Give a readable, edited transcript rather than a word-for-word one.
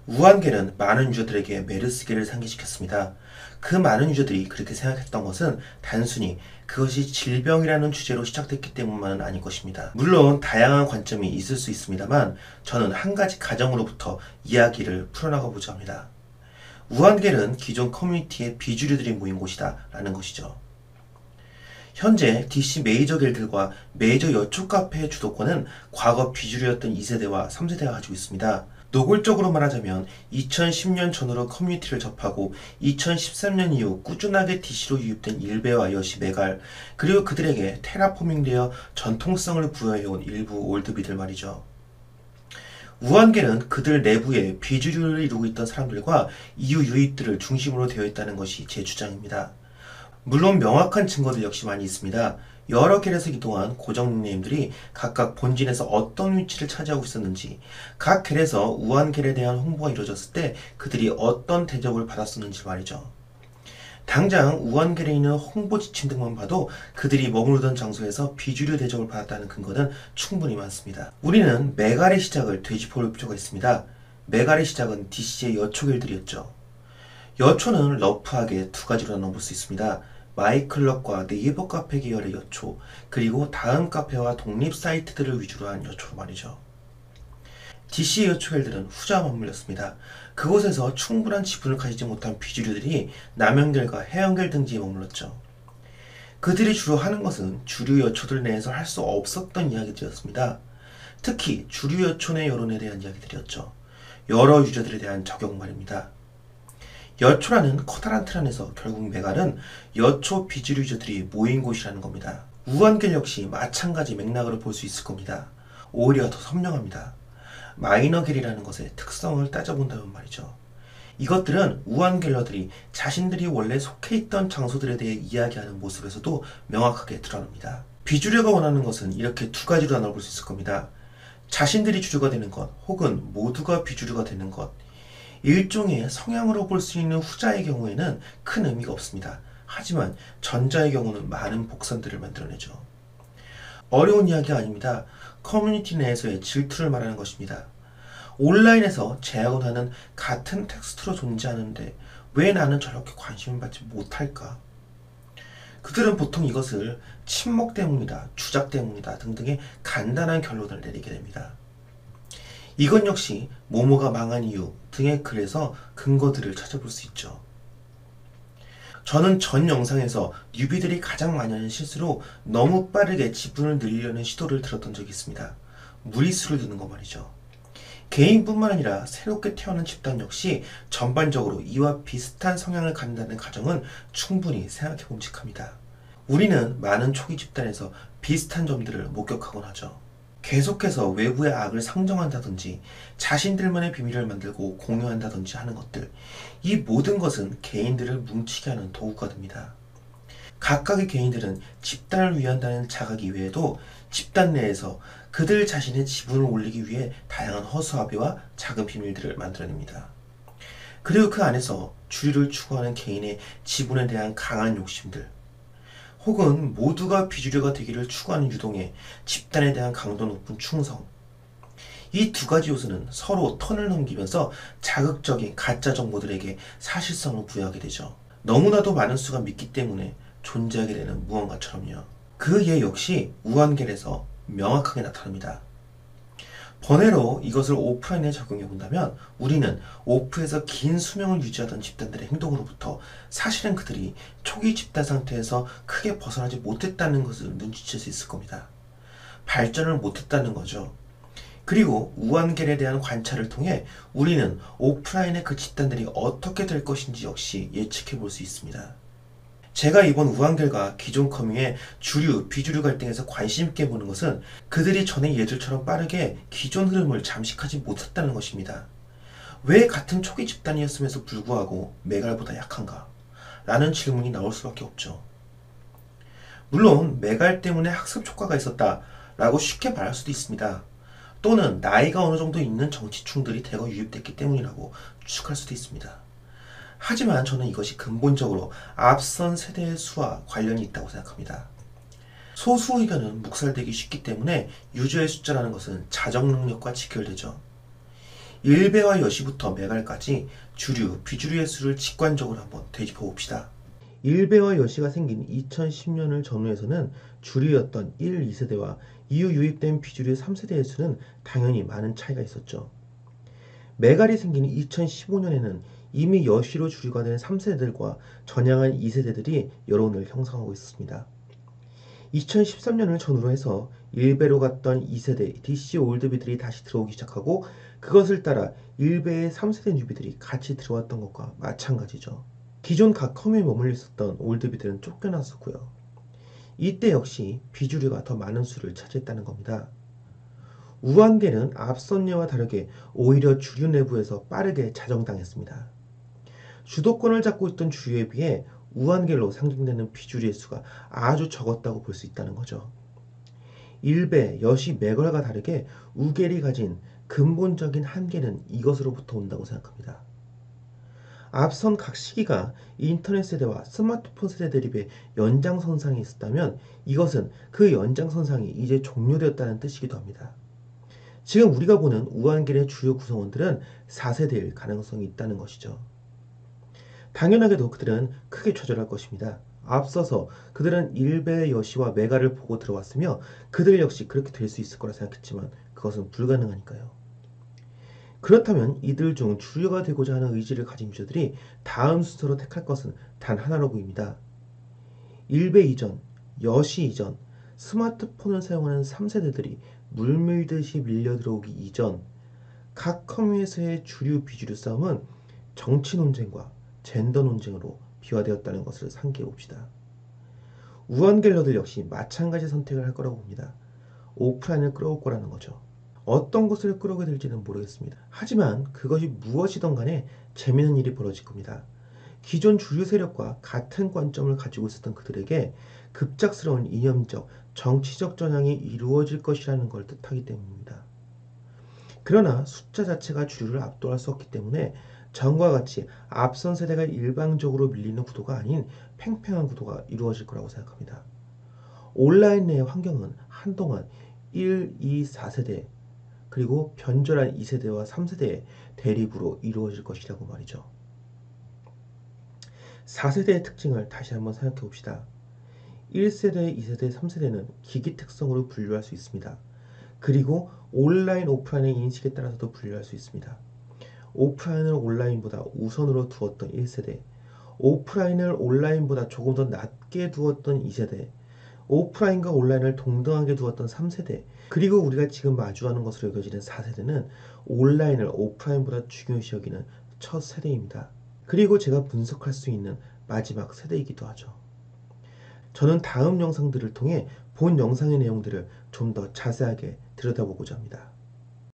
우한계는 많은 유저들에게 메르스계를 상기시켰습니다. 그 많은 유저들이 그렇게 생각했던 것은 단순히 그것이 질병이라는 주제로 시작됐기 때문만은 아닐 것입니다. 물론 다양한 관점이 있을 수 있습니다만 저는 한 가지 가정으로부터 이야기를 풀어나가 보자 합니다. 우한계는 기존 커뮤니티의 비주류들이 모인 곳이다 라는 것이죠. 현재 DC 메이저 길들과 메이저 여초 카페의 주도권은 과거 비주류였던 2세대와 3세대가 가지고 있습니다. 노골적으로 말하자면 2010년 전후로 커뮤니티를 접하고 2013년 이후 꾸준하게 DC로 유입된 일베와 여시 메갈, 그리고 그들에게 테라포밍되어 전통성을 부여해온 일부 올드비들 말이죠. 우한계는 그들 내부에 비주류를 이루고 있던 사람들과 이유 유입들을 중심으로 되어 있다는 것이 제 주장입니다. 물론 명확한 증거들 역시 많이 있습니다. 여러 겔에서 이동한 고정 닉네임들이 각각 본진에서 어떤 위치를 차지하고 있었는지, 각 겔에서 우한겔에 대한 홍보가 이루어졌을 때 그들이 어떤 대접을 받았었는지 말이죠. 당장 우한겔에 있는 홍보 지침 등만 봐도 그들이 머무르던 장소에서 비주류 대접을 받았다는 근거는 충분히 많습니다. 우리는 메갈의 시작을 되짚어볼 필요가 있습니다. 메갈의 시작은 DC의 여초겔들이었죠. 여초는 러프하게 두 가지로 나눠볼 수 있습니다. 마이클럽과 네이버 카페 계열의 여초, 그리고 다음 카페와 독립 사이트들을 위주로 한 여초로 말이죠. DC의 여초겔들은 후자와 맞물렸습니다. 그곳에서 충분한 지분을 가지지 못한 비주류들이 남연겔과 해연겔 등지에 머물렀죠. 그들이 주로 하는 것은 주류 여초들 내에서 할 수 없었던 이야기들이었습니다. 특히 주류 여초 내 여론에 대한 이야기들이었죠. 여러 유저들에 대한 적용 말입니다. 여초라는 커다란 틀 안에서 결국 메갈은 여초 비주류 유저들이 모인 곳이라는 겁니다. 우한겔 역시 마찬가지 맥락으로 볼 수 있을 겁니다. 오히려 더 선명합니다. 마이너겔이라는 것의 특성을 따져본다면 말이죠. 이것들은 우한겔러들이 자신들이 원래 속해 있던 장소들에 대해 이야기하는 모습에서도 명확하게 드러납니다. 비주류가 원하는 것은 이렇게 두 가지로 나눠볼 수 있을 겁니다. 자신들이 주류가 되는 것, 혹은 모두가 비주류가 되는 것. 일종의 성향으로 볼 수 있는 후자의 경우에는 큰 의미가 없습니다. 하지만 전자의 경우는 많은 복선들을 만들어내죠. 어려운 이야기가 아닙니다. 커뮤니티 내에서의 질투를 말하는 것입니다. 온라인에서 제약을 하는 같은 텍스트로 존재하는데 왜 나는 저렇게 관심을 받지 못할까? 그들은 보통 이것을 친목 때문이다, 주작 때문이다 등등의 간단한 결론을 내리게 됩니다. 이건 역시 모모가 망한 이유 등의 글에서 근거들을 찾아볼 수 있죠. 저는 전 영상에서 뉴비들이 가장 많이 하는 실수로 너무 빠르게 지분을 늘리려는 시도를 들었던 적이 있습니다. 무리수를 두는 거 말이죠. 개인뿐만 아니라 새롭게 태어난 집단 역시 전반적으로 이와 비슷한 성향을 갖는다는 가정은 충분히 생각해 봄직합니다. 우리는 많은 초기 집단에서 비슷한 점들을 목격하곤 하죠. 계속해서 외부의 악을 상정한다든지 자신들만의 비밀을 만들고 공유한다든지 하는 것들, 이 모든 것은 개인들을 뭉치게 하는 도구가 됩니다. 각각의 개인들은 집단을 위한다는 자각 이외에도 집단 내에서 그들 자신의 지분을 올리기 위해 다양한 허수아비와 작은 비밀들을 만들어냅니다. 그리고 그 안에서 주류를 추구하는 개인의 지분에 대한 강한 욕심들, 혹은 모두가 비주류가 되기를 추구하는 유동의 집단에 대한 강도 높은 충성, 이 두 가지 요소는 서로 턴을 넘기면서 자극적인 가짜 정보들에게 사실성을 부여하게 되죠. 너무나도 많은 수가 믿기 때문에 존재하게 되는 무언가처럼요. 그 예 역시 우한겔에서 명확하게 나타납니다. 번외로 이것을 오프라인에 적용해 본다면 우리는 오프에서 긴 수명을 유지하던 집단들의 행동으로부터 사실은 그들이 초기 집단 상태에서 크게 벗어나지 못했다는 것을 눈치챌 수 있을 겁니다. 발전을 못했다는 거죠. 그리고 우한겔에 대한 관찰을 통해 우리는 오프라인의 그 집단들이 어떻게 될 것인지 역시 예측해 볼 수 있습니다. 제가 이번 우한겔과 기존 커뮤의 주류, 비주류 갈등에서 관심 있게 보는 것은 그들이 전에 얘들처럼 빠르게 기존 흐름을 잠식하지 못했다는 것입니다. 왜 같은 초기 집단이었음에도 불구하고 메갈보다 약한가? 라는 질문이 나올 수밖에 없죠. 물론 메갈 때문에 학습 효과가 있었다 라고 쉽게 말할 수도 있습니다. 또는 나이가 어느 정도 있는 정치충들이 대거 유입됐기 때문이라고 추측할 수도 있습니다. 하지만 저는 이것이 근본적으로 앞선 세대의 수와 관련이 있다고 생각합니다. 소수 의견은 묵살되기 쉽기 때문에 유저의 숫자라는 것은 자정 능력과 직결되죠. 일베와 여시부터 메갈까지 주류, 비주류의 수를 직관적으로 한번 되짚어 봅시다. 일베와 여시가 생긴 2010년을 전후해서는 주류였던 1, 2세대와 이후 유입된 비주류 3세대의 수는 당연히 많은 차이가 있었죠. 메갈이 생긴 2015년에는 이미 여시로 주류가 된 3세대들과 전향한 2세대들이 여론을 형성하고 있습니다. 2013년을 전후로 해서 일베로 갔던 2세대 DC 올드비들이 다시 들어오기 시작하고 그것을 따라 일베의 3세대 뉴비들이 같이 들어왔던 것과 마찬가지죠. 기존 각 커뮤에 머물러 있었던 올드비들은 쫓겨났었고요. 이때 역시 비주류가 더 많은 수를 차지했다는 겁니다. 우한계는 앞선 예와 다르게 오히려 주류 내부에서 빠르게 자정당했습니다. 주도권을 잡고 있던 주류에 비해 우한계로 상징되는 비주류의 수가 아주 적었다고 볼 수 있다는 거죠. 일베, 여시, 메걸과 다르게 우겔이 가진 근본적인 한계는 이것으로부터 온다고 생각합니다. 앞선 각 시기가 인터넷 세대와 스마트폰 세대 대립의 연장선상에 있었다면 이것은 그 연장선상이 이제 종료되었다는 뜻이기도 합니다. 지금 우리가 보는 우한계의 주요 구성원들은 4세대일 가능성이 있다는 것이죠. 당연하게도 그들은 크게 좌절할 것입니다. 앞서서 그들은 일베, 여시와 메가를 보고 들어왔으며 그들 역시 그렇게 될 수 있을 거라 생각했지만 그것은 불가능하니까요. 그렇다면 이들 중 주류가 되고자 하는 의지를 가진 유저들이 다음 순서로 택할 것은 단 하나로 보입니다. 일베 이전, 여시 이전, 스마트폰을 사용하는 3세대들이 물밀듯이 밀려들어오기 이전 각 커뮤에서의 주류 비주류 싸움은 정치 논쟁과 젠더 논쟁으로 비화되었다는 것을 상기해 봅시다. 우한갤러들 역시 마찬가지 선택을 할 거라고 봅니다. 오프라인을 끌어올 거라는 거죠. 어떤 것을 끌어오게 될지는 모르겠습니다. 하지만 그것이 무엇이든 간에 재미있는 일이 벌어질 겁니다. 기존 주류 세력과 같은 관점을 가지고 있었던 그들에게 급작스러운 이념적, 정치적 전향이 이루어질 것이라는 걸 뜻하기 때문입니다. 그러나 숫자 자체가 주류를 압도할 수 없기 때문에 전과 같이 앞선 세대가 일방적으로 밀리는 구도가 아닌 팽팽한 구도가 이루어질 거라고 생각합니다. 온라인 내의 환경은 한동안 1, 2, 4세대 그리고 변절한 2세대와 3세대의 대립으로 이루어질 것이라고 말이죠. 4세대의 특징을 다시 한번 생각해 봅시다. 1세대, 2세대, 3세대는 기기 특성으로 분류할 수 있습니다. 그리고 온라인, 오프라인의 인식에 따라서도 분류할 수 있습니다. 오프라인을 온라인보다 우선으로 두었던 1세대, 오프라인을 온라인보다 조금 더 낮게 두었던 2세대, 오프라인과 온라인을 동등하게 두었던 3세대, 그리고 우리가 지금 마주하는 것으로 여겨지는 4세대는 온라인을 오프라인보다 중요시 여기는 첫 세대입니다. 그리고 제가 분석할 수 있는 마지막 세대이기도 하죠. 저는 다음 영상들을 통해 본 영상의 내용들을 좀 더 자세하게 들여다보고자 합니다.